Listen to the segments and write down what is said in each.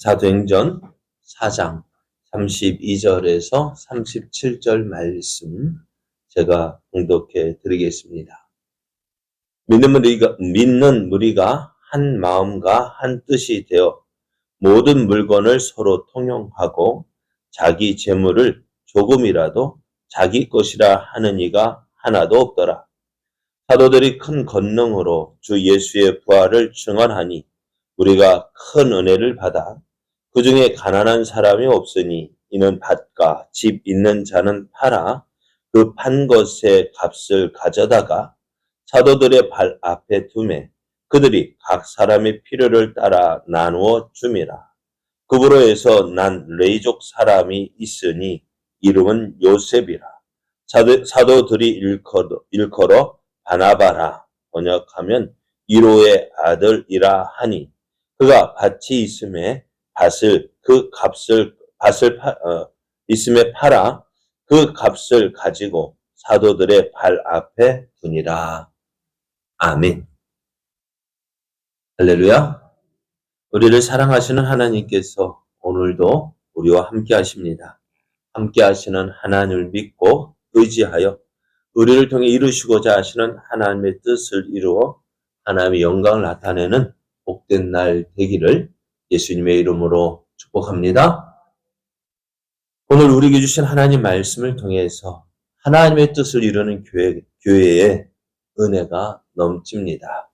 사도행전 4장 32절에서 37절 말씀 제가 봉독해 드리겠습니다. 믿는 무리가 한 마음과 한 뜻이 되어 모든 물건을 서로 통용하고 자기 재물을 조금이라도 자기 것이라 하는 이가 하나도 없더라. 사도들이 큰 권능으로 주 예수의 부활을 증언하니 우리가 큰 은혜를 받아 그 중에 가난한 사람이 없으니 이는 밭과 집 있는 자는 팔아 그 판 것의 값을 가져다가 사도들의 발 앞에 두매 그들이 각 사람의 필요를 따라 나누어 줌이라. 그브로에서 난 레이족 사람이 있으니 이름은 요셉이라. 사도들이 일컬어 바나바라 번역하면 이로의 아들이라 하니 그가 밭이 있음에 있음에 팔아 그 값을 가지고 사도들의 발 앞에 두니라. 아멘. 할렐루야. 우리를 사랑하시는 하나님께서 오늘도 우리와 함께 하십니다. 함께 하시는 하나님을 믿고 의지하여 우리를 통해 이루시고자 하시는 하나님의 뜻을 이루어 하나님의 영광을 나타내는 복된 날 되기를 예수님의 이름으로 축복합니다. 오늘 우리에게 주신 하나님 말씀을 통해서 하나님의 뜻을 이루는 교회의 은혜가 넘칩니다.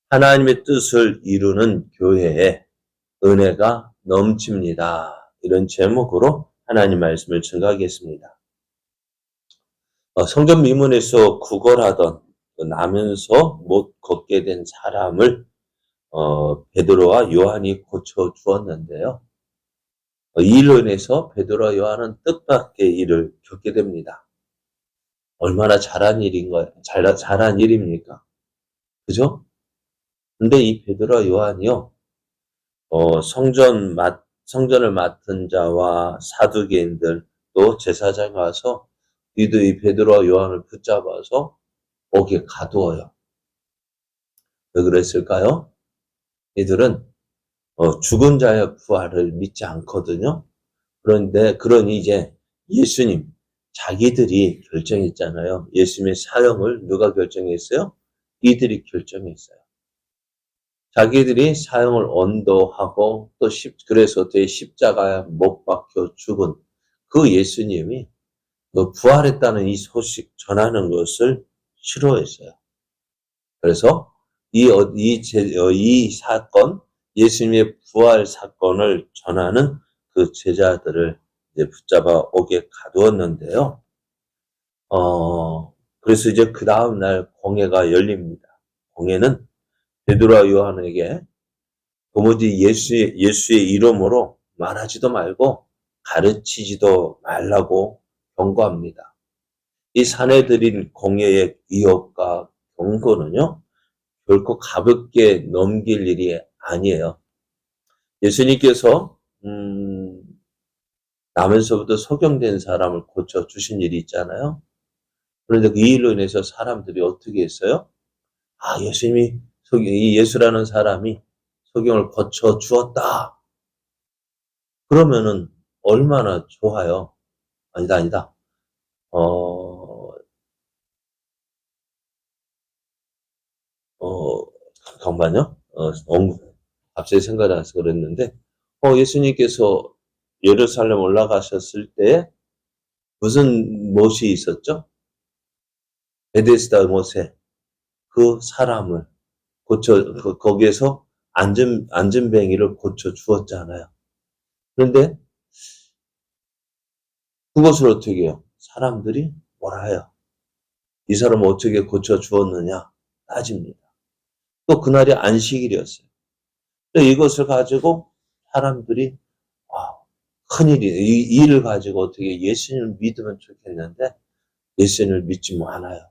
하나님의 뜻을 이루는 교회에 은혜가 넘칩니다. 이런 제목으로 하나님 말씀을 증거하겠습니다. 성전 미문에서 구걸하던 나면서 못 걷게 된 사람을 베드로와 요한이 고쳐 주었는데요. 이 일로 인해서 베드로와 요한은 뜻밖의 일을 겪게 됩니다. 얼마나 잘한 일입니까? 그죠? 근데 이 베드로와 요한이요, 성전을 맡은 자와 사두개인들 또 제사장이 와서 이 베드로와 요한을 붙잡아서 옥에 가두어요. 왜 그랬을까요? 이들은 죽은 자의 부활을 믿지 않거든요. 그러니 이제 예수님, 자기들이 결정했잖아요. 예수님의 사형을 누가 결정했어요? 이들이 결정했어요. 자기들이 사형을 언도하고 또 그래서 십자가에 못 박혀 죽은 그 예수님이 부활했다는 이 소식 전하는 것을 싫어했어요. 그래서 이 사건, 예수님의 부활 사건을 전하는 그 제자들을 이제 붙잡아 옥에 가두었는데요. 그래서 이제 그 다음날 공회가 열립니다. 공회는 베드로와 요한에게 도무지 예수의 이름으로 말하지도 말고 가르치지도 말라고 경고합니다. 이 사내들인 공회의 위협과 경고는요, 결코 가볍게 넘길 일이 아니에요. 예수님께서 나면서부터 소경된 사람을 고쳐주신 일이 있잖아요. 그런데 그 일로 인해서 사람들이 어떻게 했어요? 이 예수라는 사람이 소경을 고쳐주었다. 그러면은 얼마나 좋아요. 아니다. 잠깐만요. 갑자기 생각이 나서 그랬는데, 예수님께서 예루살렘 올라가셨을 때 무슨 못이 있었죠? 베데스다 못에 그 사람을 거기에서 안전뱅이를 고쳐 주었잖아요. 그런데 그것을 어떻게 해요? 사람들이 뭐라 해요? 이 사람을 어떻게 고쳐 주었느냐? 따집니다. 또 그날이 안식일이었어요. 이것을 가지고 사람들이 이 일을 가지고 어떻게 예수님을 믿으면 좋겠는데 예수님을 믿지 않아요.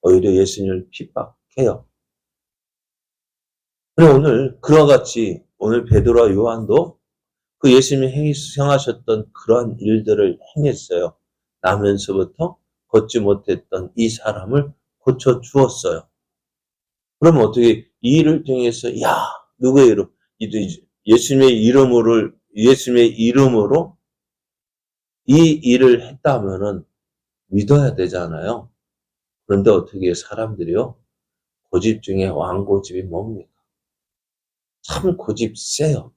오히려 예수님을 핍박해요. 오늘 그와 같이 오늘 베드로와 요한도 그 예수님이 행하셨던 그러한 일들을 행했어요. 나면서부터 걷지 못했던 이 사람을 고쳐 주었어요. 그러면 어떻게 이 일을 통해서 누구의 이름? 예수님의 이름으로 이 일을 했다면은 믿어야 되잖아요. 그런데 어떻게 사람들이요? 고집 중에 왕고집이 뭡니까? 참 고집 세요.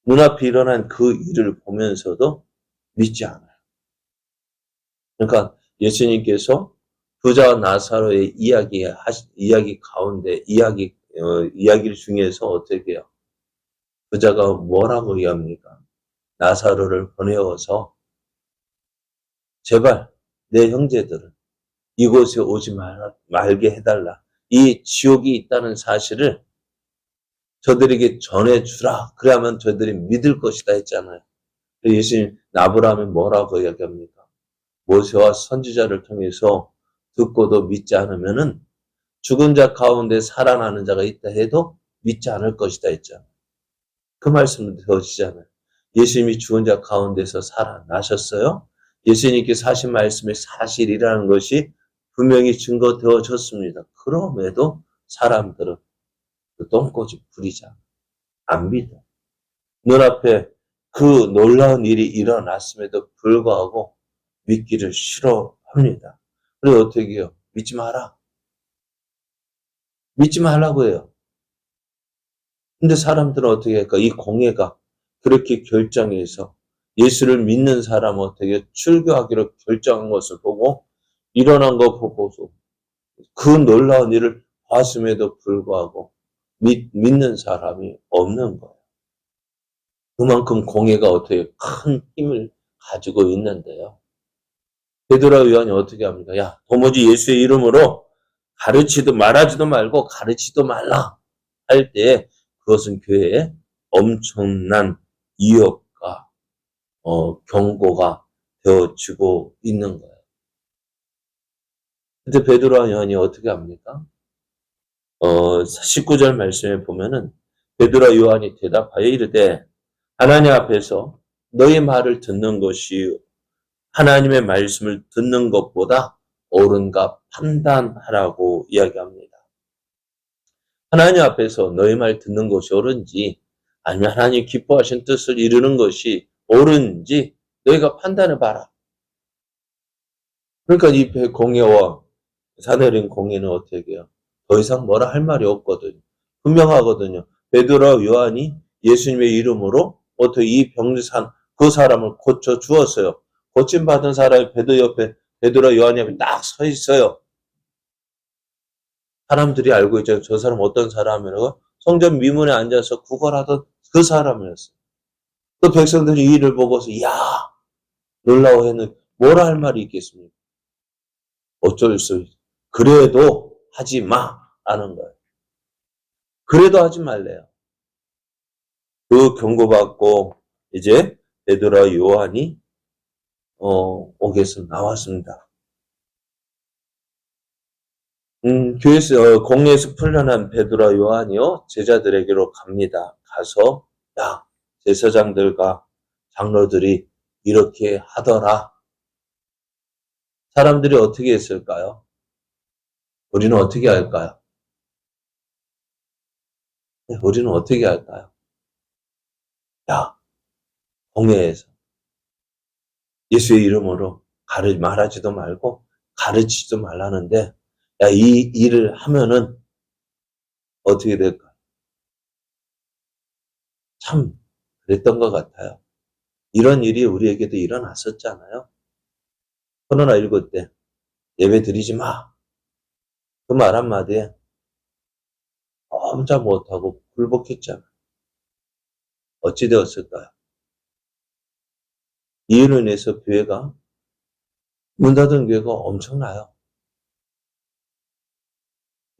눈앞에 일어난 그 일을 보면서도 믿지 않아요. 그러니까 예수님께서 부자와 나사로의 이야기 가운데, 이야기를 중에서 어떻게 해요? 부자가 뭐라고 이야기합니까? 나사로를 보내어서 제발 내 형제들을 이곳에 오지 말게 해달라. 이 지옥이 있다는 사실을 저들에게 전해주라. 그래야만 저들이 믿을 것이다 했잖아요. 예수님, 아브라함이 뭐라고 이야기합니까? 모세와 선지자를 통해서 듣고도 믿지 않으면은 죽은 자 가운데 살아나는 자가 있다 해도 믿지 않을 것이다 했잖아요. 그 말씀을 들으시잖아요. 예수님이 죽은 자 가운데서 살아나셨어요. 예수님께서 하신 말씀이 사실이라는 것이 분명히 증거되어졌습니다. 그럼에도 사람들은 그 똥꼬집 부리자. 안 믿어. 눈앞에 그 놀라운 일이 일어났음에도 불구하고 믿기를 싫어합니다. 그래서 어떻게 해요? 믿지 마라. 믿지 말라고 해요. 근데 사람들은 어떻게 할까? 이 공예가 그렇게 결정해서 예수를 믿는 사람은 어떻게 출교하기로 결정한 것을 보고 일어난 거 보고서 그 놀라운 일을 봤음에도 불구하고 믿는 사람이 없는 거예요. 그만큼 공예가 어떻게 큰 힘을 가지고 있는데요. 베드로와 요한이 어떻게 합니까? 야, 도무지 예수의 이름으로 말하지도 말고 가르치지도 말라 할 때 그것은 교회에 엄청난 위협과 경고가 되어지고 있는 거예요. 근데 베드로와 요한이 어떻게 합니까? 19절 말씀에 보면은 베드로와 요한이 대답하여 이르되 하나님 앞에서 너희 말을 듣는 것이 하나님의 말씀을 듣는 것보다 옳은가 판단하라고 이야기합니다. 하나님 앞에서 너희 말 듣는 것이 옳은지 아니면 하나님 기뻐하신 뜻을 이루는 것이 옳은지 너희가 판단해봐라. 그러니까 이 공예와 사내린 공예는 어떻게 해요? 더 이상 뭐라 할 말이 없거든요. 분명하거든요. 베드로와 요한이 예수님의 이름으로 어떻게 이 병산 그 사람을 고쳐 주었어요. 고침받은 사람이 베드로와 요한이 앞에 딱 서 있어요. 사람들이 알고 있죠. 저 사람 어떤 사람이라고? 성전 미문에 앉아서 구걸하던 그 사람이었어요. 그 백성들이 이 일을 보고서 야 놀라워했는 뭐라 할 말이 있겠습니까? 어쩔 수 없어. 그래도 하지 마라는 거예요. 그래도 하지 말래요. 그 경고받고 이제 베드로와 요한이 옥에서 나왔습니다. 교회에서 공예에서 풀려난 베드로와 요한이요 제자들에게로 갑니다. 가서 야 제사장들과 장로들이 이렇게 하더라. 사람들이 어떻게 했을까요? 우리는 어떻게 할까요? 우리는 어떻게 할까요? 야 공예에서 예수의 이름으로 말하지도 말고 가르치지도 말라는데 야, 이 일을 하면은 어떻게 될까? 참 그랬던 것 같아요. 이런 일이 우리에게도 일어났었잖아요. 코로나19 때 예배 드리지 마. 그 말 한마디에 혼자 못하고 굴복했잖아요. 어찌 되었을까요? 이로 인해서 교회가 문 닫은 교회가 엄청나요.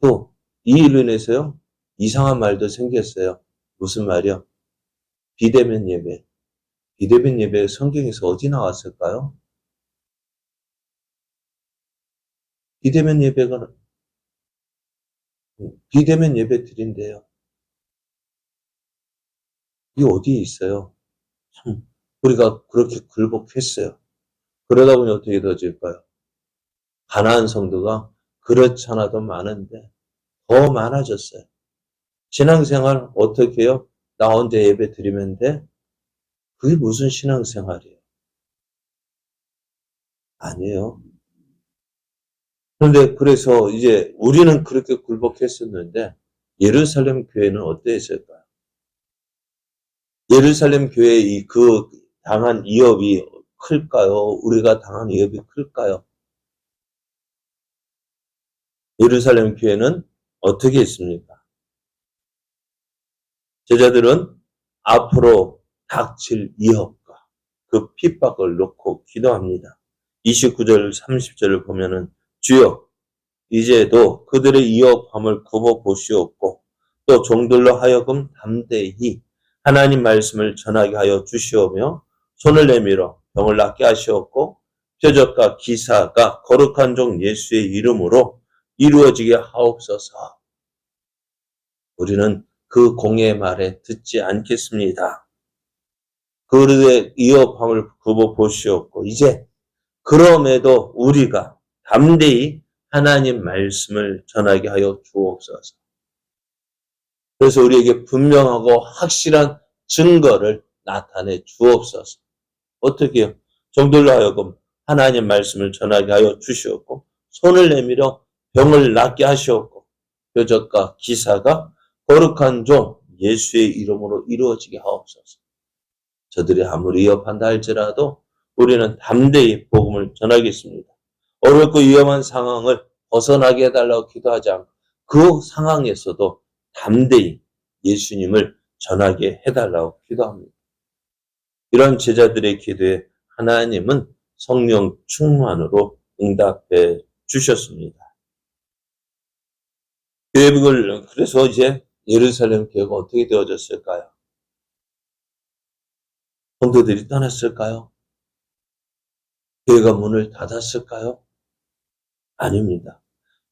또 이 일로 인해서요. 이상한 말도 생겼어요. 무슨 말이요? 비대면 예배. 비대면 예배 성경에서 어디 나왔을까요? 비대면 예배 드린대요. 이게 어디에 있어요? 참, 우리가 그렇게 굴복했어요. 그러다 보니 어떻게 되어질까요? 가난한 성도가 그렇지 않아도 많은데 더 많아졌어요. 신앙생활 어떻게 해요? 나 혼자 예배 드리면 돼? 그게 무슨 신앙생활이에요? 아니에요. 그런데 그래서 이제 우리는 그렇게 굴복했었는데 예루살렘 교회는 어땠을까요? 예루살렘 교회의 그 당한 위협이 클까요? 우리가 당한 위협이 클까요? 예루살렘 교회는 어떻게 했습니까? 제자들은 앞으로 닥칠 위협과 그 핍박을 놓고 기도합니다. 29절, 30절을 보면은 주여 이제도 그들의 위협함을 굽어 보시옵고 또 종들로 하여금 담대히 하나님 말씀을 전하게 하여 주시오며 손을 내밀어 병을 낫게 하시옵고 표적과 기사가 거룩한 종 예수의 이름으로 이루어지게 하옵소서. 우리는 그 공의 말에 듣지 않겠습니다. 그들의 위협함을 굽어 보시옵고 이제 그럼에도 우리가 담대히 하나님 말씀을 전하게 하여 주옵소서. 그래서 우리에게 분명하고 확실한 증거를 나타내 주옵소서. 어떻게 해요? 종들로 하여금 하나님 말씀을 전하게 하여 주시옵고 손을 내밀어 병을 낫게 하시옵고 표적과 기사가 거룩한 종 예수의 이름으로 이루어지게 하옵소서. 저들이 아무리 위협한다 할지라도 우리는 담대히 복음을 전하겠습니다. 어렵고 위험한 상황을 벗어나게 해달라고 기도하지 않고 그 상황에서도 담대히 예수님을 전하게 해달라고 기도합니다. 이런 제자들의 기도에 하나님은 성령 충만으로 응답해 주셨습니다. 교회를 그래서 이제 예루살렘 교회가 어떻게 되어졌을까요? 성도들이 떠났을까요? 교회가 문을 닫았을까요? 아닙니다.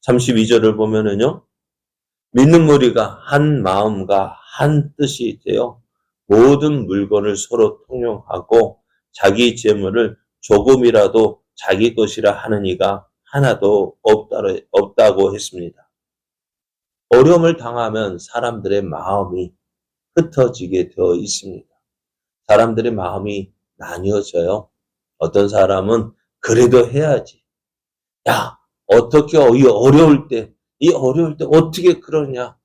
32절을 보면은요. 믿는 무리가 한 마음과 한 뜻이 되어 모든 물건을 서로 통용하고 자기 재물을 조금이라도 자기 것이라 하는 이가 하나도 없다고 했습니다. 어려움을 당하면 사람들의 마음이 흩어지게 되어 있습니다. 사람들의 마음이 나뉘어져요. 어떤 사람은 그래도 해야지. 야, 어떻게 이 어려울 때 어떻게 그러냐.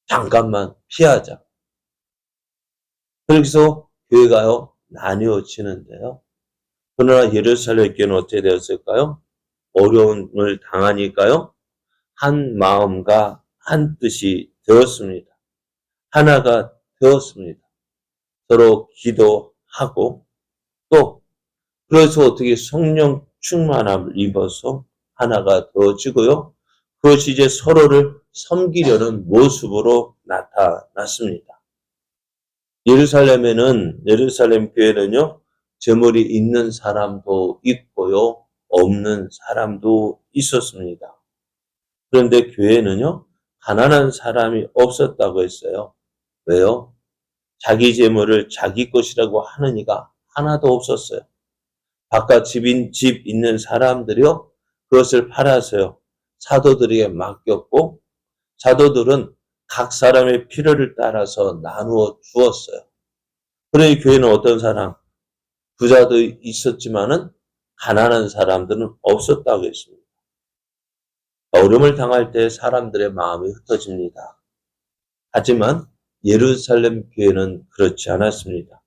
잠깐만 피하자. 그래서 교회가요 나뉘어지는데요. 그러나 예루살렘 교회는 어떻게 되었을까요? 어려움을 당하니까요. 한 마음과 한 뜻이 되었습니다. 하나가 되었습니다. 서로 기도하고 또 그래서 어떻게 성령 충만함을 입어서 하나가 되어지고요. 그것이 이제 서로를 섬기려는 모습으로 나타났습니다. 예루살렘 교회는요, 재물이 있는 사람도 있고요, 없는 사람도 있었습니다. 그런데 교회는요, 가난한 사람이 없었다고 했어요. 왜요? 자기 재물을 자기 것이라고 하는 이가 하나도 없었어요. 바깥 집 있는 사람들이요, 그것을 팔아서요, 사도들에게 맡겼고, 사도들은 각 사람의 필요를 따라서 나누어 주었어요. 그러니 교회는 어떤 사람, 부자도 있었지만은 가난한 사람들은 없었다고 했습니다. 어려움을 당할 때 사람들의 마음이 흩어집니다. 하지만 예루살렘 교회는 그렇지 않았습니다.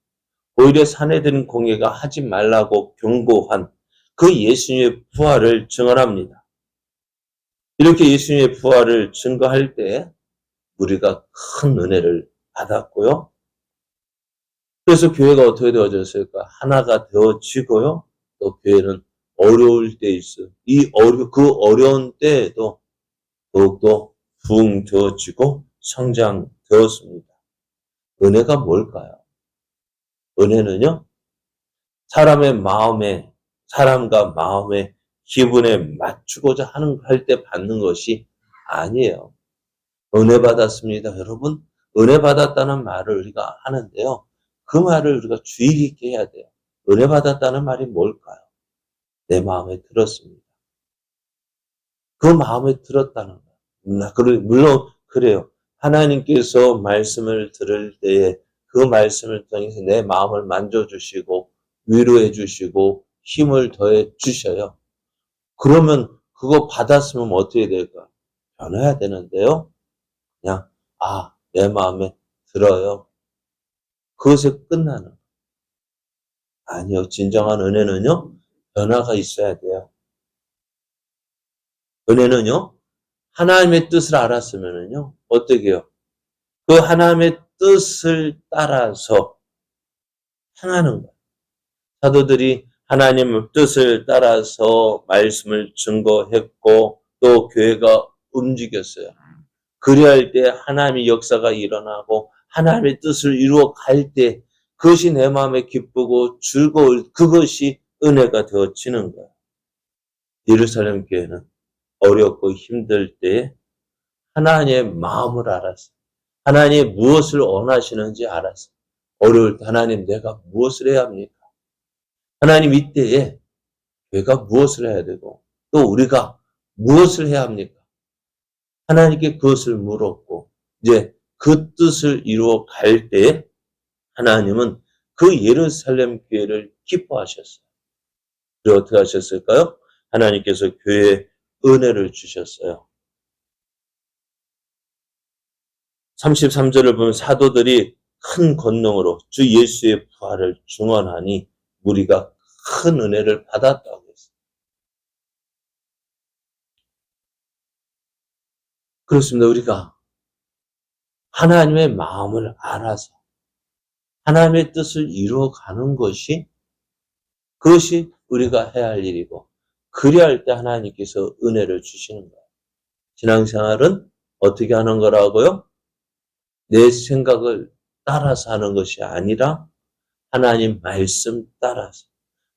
오히려 사내들인 공예가 하지 말라고 경고한 그 예수님의 부활을 증언합니다. 이렇게 예수님의 부활을 증거할 때 우리가 큰 은혜를 받았고요. 그래서 교회가 어떻게 되어졌을까? 하나가 되어지고요. 또 교회는 어려울 때 있어요. 그 어려운 때에도 더욱더 부흥되어지고 성장되었습니다. 은혜가 뭘까요? 은혜는요, 사람과 마음의 기분에 맞추고자 할 때 받는 것이 아니에요. 은혜 받았습니다. 여러분, 은혜 받았다는 말을 우리가 하는데요. 그 말을 우리가 주의 깊게 해야 돼요. 은혜 받았다는 말이 뭘까요? 내 마음에 들었습니다. 그 마음에 들었다는 거예요. 물론 그래요. 하나님께서 말씀을 들을 때에 그 말씀을 통해서 내 마음을 만져주시고 위로해 주시고 힘을 더해 주셔요. 그러면 그거 받았으면 어떻게 될까? 변해야 되는데요. 그냥 내 마음에 들어요. 그것에 끝나는. 아니요. 진정한 은혜는요. 변화가 있어야 돼요. 은혜는요. 하나님의 뜻을 알았으면은요. 어떻게 해요? 그 하나님의 뜻을 따라서 행하는 거예요. 사도들이 하나님의 뜻을 따라서 말씀을 증거했고 또 교회가 움직였어요. 그리할 때 하나님의 역사가 일어나고 하나님의 뜻을 이루어 갈 때 그것이 내 마음에 기쁘고 즐거울 그것이 은혜가 되어지는 거예요. 예루살렘 교회는 어렵고 힘들 때 하나님의 마음을 알았어요. 하나님이 무엇을 원하시는지 알았어요. 어려울 때 하나님 내가 무엇을 해야 합니까? 하나님 이때에 교회가 무엇을 해야 되고 또 우리가 무엇을 해야 합니까? 하나님께 그것을 물었고 이제 그 뜻을 이루어 갈 때에 하나님은 그 예루살렘 교회를 기뻐하셨어요. 그리고 어떻게 하셨을까요? 하나님께서 교회에 은혜를 주셨어요. 33절을 보면 사도들이 큰 권능으로 주 예수의 부활을 증언하니 우리가 큰 은혜를 받았다고 했어요. 그렇습니다. 우리가 하나님의 마음을 알아서 하나님의 뜻을 이루어가는 것이 그것이 우리가 해야 할 일이고 그리할 때 하나님께서 은혜를 주시는 거예요. 신앙생활은 어떻게 하는 거라고요? 내 생각을 따라서 하는 것이 아니라 하나님 말씀 따라서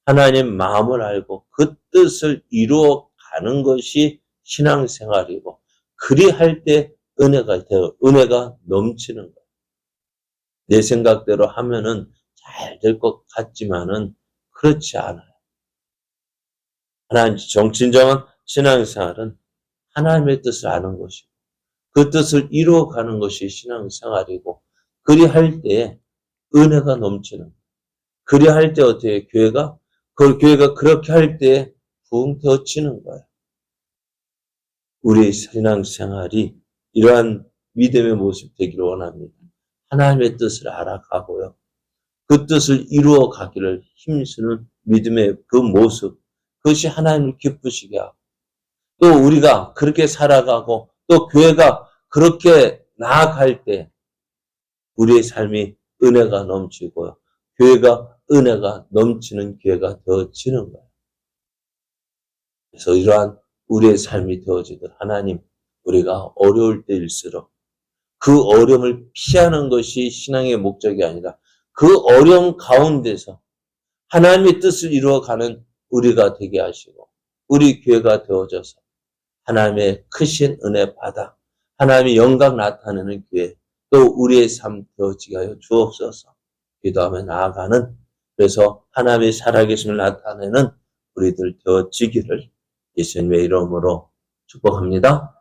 하나님 마음을 알고 그 뜻을 이루어가는 것이 신앙생활이고 그리할 때 은혜가 넘치는 거예요. 내 생각대로 하면은 잘 될 것 같지만은 그렇지 않아요. 하나님 진정한 신앙생활은 하나님의 뜻을 아는 것이고 그 뜻을 이루어가는 것이 신앙생활이고 그리할 때 은혜가 넘치는 그리할 때 어떻게 교회가 그렇게 할 때 부흥 되어지는 거예요. 우리의 신앙생활이 이러한 믿음의 모습 되기를 원합니다. 하나님의 뜻을 알아가고요. 그 뜻을 이루어 가기를 힘쓰는 믿음의 그 모습, 그것이 하나님을 기쁘시게 하고 또 우리가 그렇게 살아가고 또 교회가 그렇게 나아갈 때 우리의 삶이 은혜가 넘치고요. 교회가 은혜가 넘치는 교회가 되어지는 거예요. 그래서 이러한 우리의 삶이 되어지듯 하나님, 우리가 어려울 때일수록 그 어려움을 피하는 것이 신앙의 목적이 아니라 그 어려움 가운데서 하나님의 뜻을 이루어가는 우리가 되게 하시고 우리 교회가 되어져서 하나님의 크신 은혜 받아 하나님의 영광 나타내는 교회 또 우리의 삶 되어지게 하여 주옵소서. 기도하며 나아가는 그래서 하나님의 살아계심을 나타내는 우리들 되어지기를 예수님의 이름으로 축복합니다.